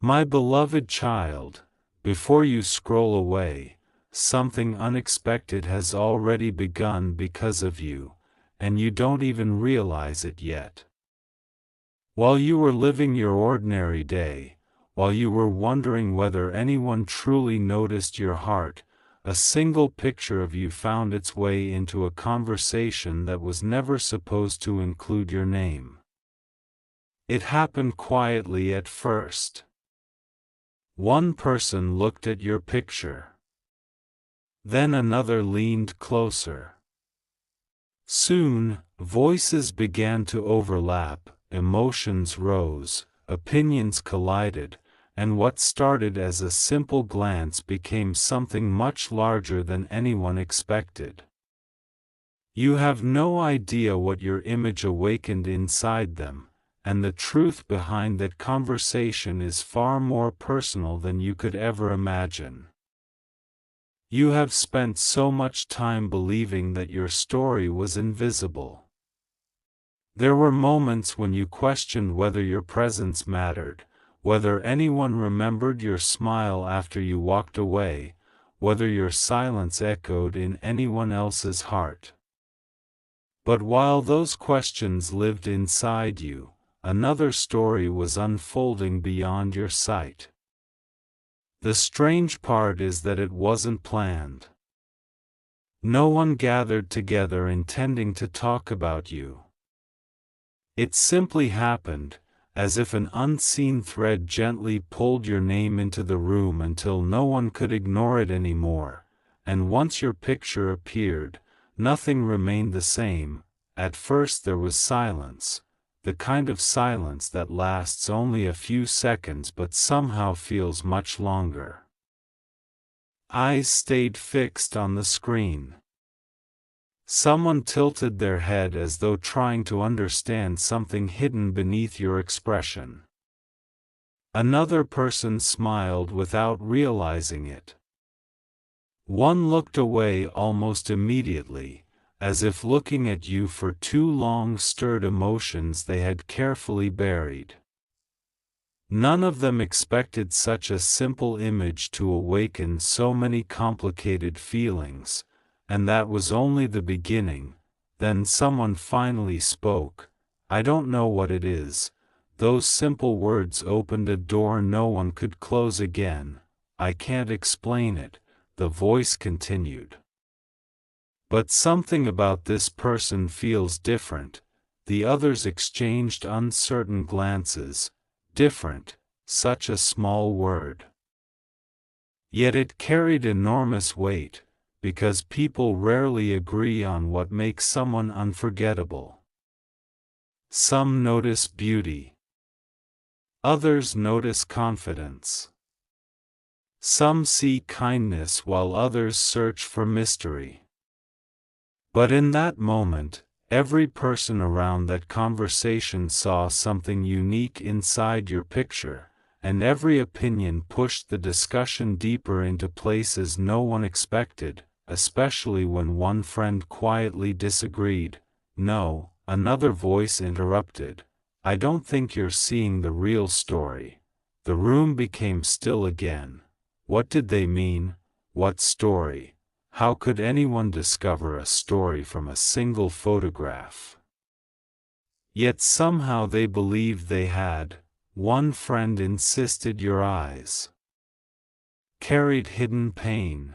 My beloved child, before you scroll away, something unexpected has already begun because of you, and you don't even realize it yet. While you were living your ordinary day, while you were wondering whether anyone truly noticed your heart, a single picture of you found its way into a conversation that was never supposed to include your name. It happened quietly at first. One person looked at your picture. Then another leaned closer. Soon, voices began to overlap, emotions rose, opinions collided, and what started as a simple glance became something much larger than anyone expected. You have no idea what your image awakened inside them, and the truth behind that conversation is far more personal than you could ever imagine. You have spent so much time believing that your story was invisible. There were moments when you questioned whether your presence mattered, whether anyone remembered your smile after you walked away, whether your silence echoed in anyone else's heart. But while those questions lived inside you, another story was unfolding beyond your sight. The strange part is that it wasn't planned. No one gathered together intending to talk about you. It simply happened, as if an unseen thread gently pulled your name into the room until no one could ignore it anymore, and once your picture appeared, nothing remained the same. At first there was silence, the kind of silence that lasts only a few seconds but somehow feels much longer. Eyes stayed fixed on the screen. Someone tilted their head as though trying to understand something hidden beneath your expression. Another person smiled without realizing it. One looked away almost immediately, as if looking at you for too long stirred emotions they had carefully buried. None of them expected such a simple image to awaken so many complicated feelings, and that was only the beginning. Then someone finally spoke. "I don't know what it is." Those simple words opened a door no one could close again. "I can't explain it," the voice continued. "But something about this person feels different." The others exchanged uncertain glances. Different, such a small word. Yet it carried enormous weight, because people rarely agree on what makes someone unforgettable. Some notice beauty. Others notice confidence. Some see kindness while others search for mystery. But in that moment, every person around that conversation saw something unique inside your picture, and every opinion pushed the discussion deeper into places no one expected, especially when one friend quietly disagreed. "No," another voice interrupted, "I don't think you're seeing the real story." The room became still again. What did they mean? What story? How could anyone discover a story from a single photograph? Yet somehow they believed they had. One friend insisted your eyes carried hidden pain.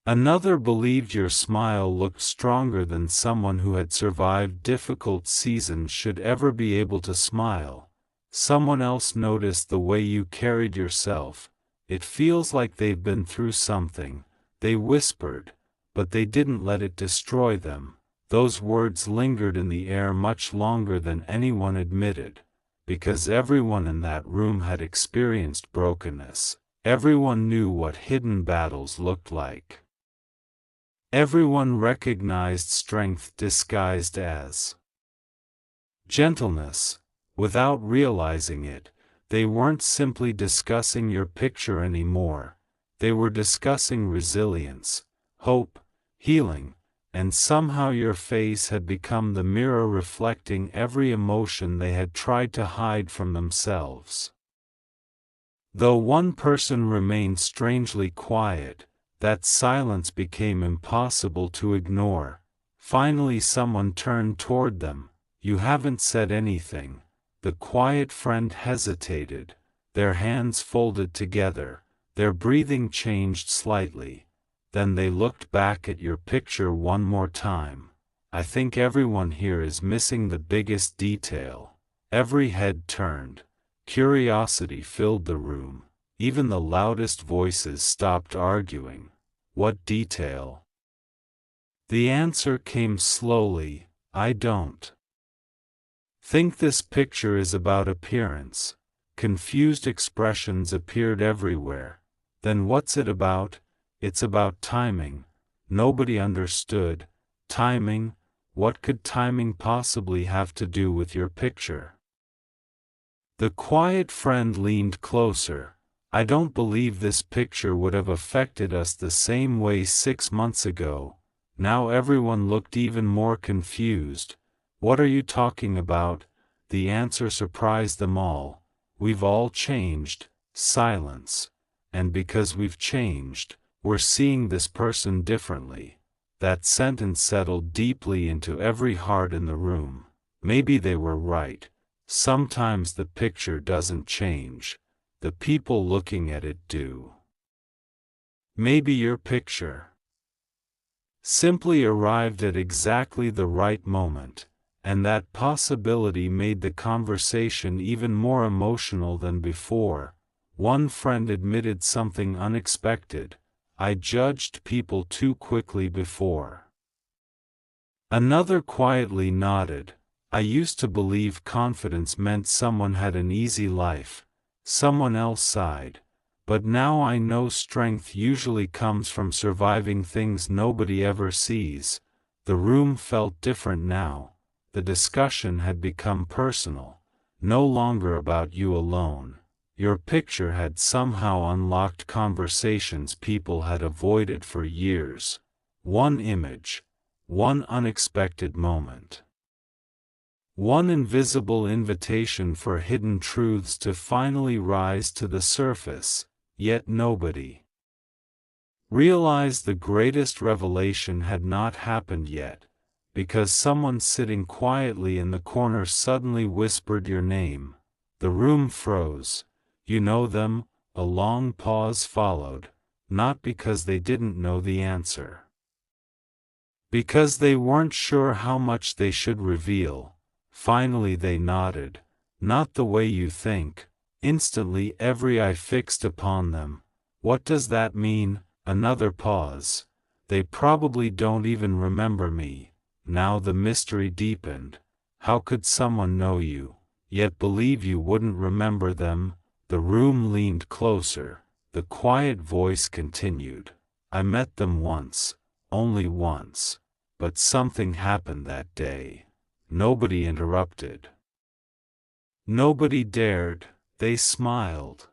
Another believed your smile looked stronger than someone who had survived difficult seasons should ever be able to smile. Someone else noticed the way you carried yourself. "It feels like they've been through something," they whispered, but they didn't let it destroy them. Those words lingered in the air much longer than anyone admitted, because everyone in that room had experienced brokenness. Everyone knew what hidden battles looked like. Everyone recognized strength disguised as gentleness. Without realizing it, they weren't simply discussing your picture anymore. They were discussing resilience, hope, healing, and somehow your face had become the mirror reflecting every emotion they had tried to hide from themselves. Though one person remained strangely quiet, that silence became impossible to ignore. Finally someone turned toward them. "You haven't said anything." The quiet friend hesitated, their hands folded together, their breathing changed slightly. Then they looked back at your picture one more time. "I think everyone here is missing the biggest detail." Every head turned. Curiosity filled the room. Even the loudest voices stopped arguing. "What detail?" The answer came slowly, "I don't think this picture is about appearance." Confused expressions appeared everywhere. "Then what's it about?" "It's about timing." Nobody understood. Timing? What could timing possibly have to do with your picture? The quiet friend leaned closer. "I don't believe this picture would have affected us the same way 6 months ago." Now everyone looked even more confused. "What are you talking about?" The answer surprised them all. "We've all changed." Silence. "And because we've changed, we're seeing this person differently." That sentence settled deeply into every heart in the room. Maybe they were right. Sometimes the picture doesn't change. The people looking at it do. Maybe your picture simply arrived at exactly the right moment, and that possibility made the conversation even more emotional than before. One friend admitted something unexpected: "I judged people too quickly before." Another quietly nodded: "I used to believe confidence meant someone had an easy life." Someone else sighed: "But now I know strength usually comes from surviving things nobody ever sees." The room felt different now. The discussion had become personal, no longer about you alone. Your picture had somehow unlocked conversations people had avoided for years. One image, one unexpected moment, one invisible invitation for hidden truths to finally rise to the surface. Yet nobody realized the greatest revelation had not happened yet, because someone sitting quietly in the corner suddenly whispered your name. The room froze. "You know them?" A long pause followed, not because they didn't know the answer, because they weren't sure how much they should reveal. Finally they nodded. "Not the way you think." Instantly every eye fixed upon them. "What does that mean?" Another pause. "They probably don't even remember me." Now the mystery deepened. How could someone know you, yet believe you wouldn't remember them? The room leaned closer. The quiet voice continued: "I met them once, only once. But something happened that day." Nobody interrupted. Nobody dared. They smiled.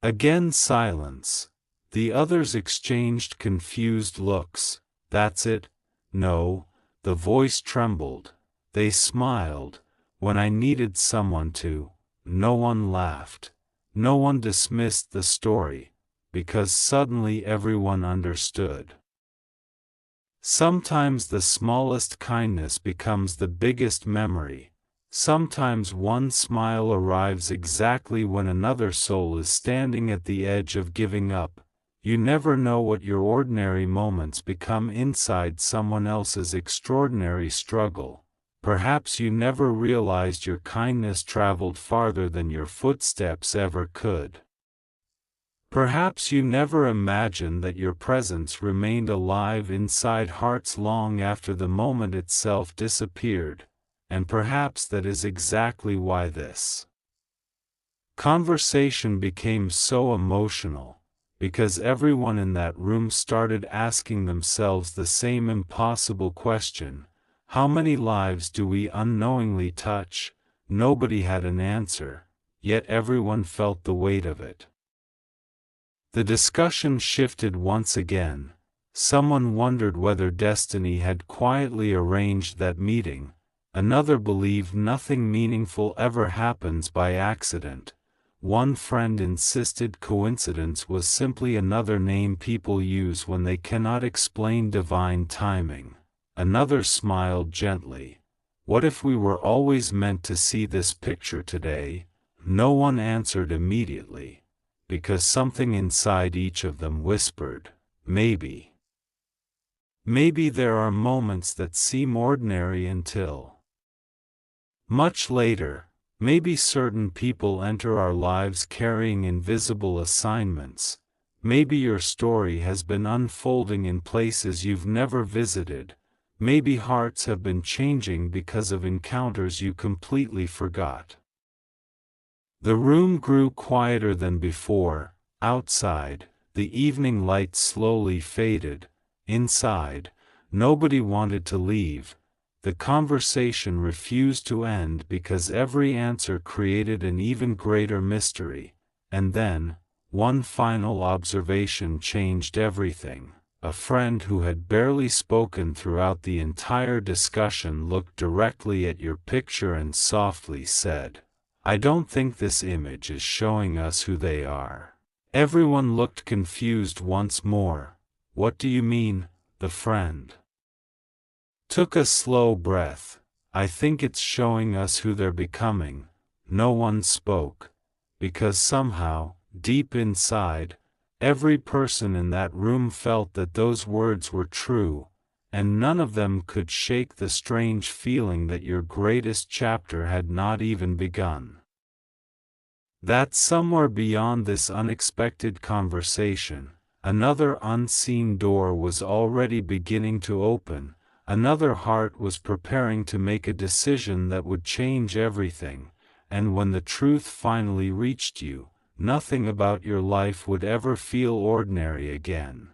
Again silence. The others exchanged confused looks. "That's it?" "No." The voice trembled. "They smiled when I needed someone to." No one laughed. No one dismissed the story, because suddenly everyone understood. Sometimes the smallest kindness becomes the biggest memory. Sometimes one smile arrives exactly when another soul is standing at the edge of giving up. You never know what your ordinary moments become inside someone else's extraordinary struggle. Perhaps you never realized your kindness traveled farther than your footsteps ever could. Perhaps you never imagined that your presence remained alive inside hearts long after the moment itself disappeared, and perhaps that is exactly why this conversation became so emotional, because everyone in that room started asking themselves the same impossible question: how many lives do we unknowingly touch? Nobody had an answer, yet everyone felt the weight of it. The discussion shifted once again. Someone wondered whether destiny had quietly arranged that meeting. Another believed nothing meaningful ever happens by accident. One friend insisted coincidence was simply another name people use when they cannot explain divine timing. Another smiled gently. What if we were always meant to see this picture today? No one answered immediately, because something inside each of them whispered, maybe. Maybe there are moments that seem ordinary until much later. Maybe certain people enter our lives carrying invisible assignments. Maybe your story has been unfolding in places you've never visited. Maybe hearts have been changing because of encounters you completely forgot. The room grew quieter than before. Outside, the evening light slowly faded. Inside, nobody wanted to leave. The conversation refused to end because every answer created an even greater mystery. And then, one final observation changed everything. A friend who had barely spoken throughout the entire discussion looked directly at your picture and softly said, "I don't think this image is showing us who they are." Everyone looked confused once more. "What do you mean?" the friend took a slow breath. "I think it's showing us who they're becoming." No one spoke, because somehow, deep inside, every person in that room felt that those words were true, and none of them could shake the strange feeling that your greatest chapter had not even begun. That somewhere beyond this unexpected conversation, another unseen door was already beginning to open. Another heart was preparing to make a decision that would change everything, and when the truth finally reached you, nothing about your life would ever feel ordinary again.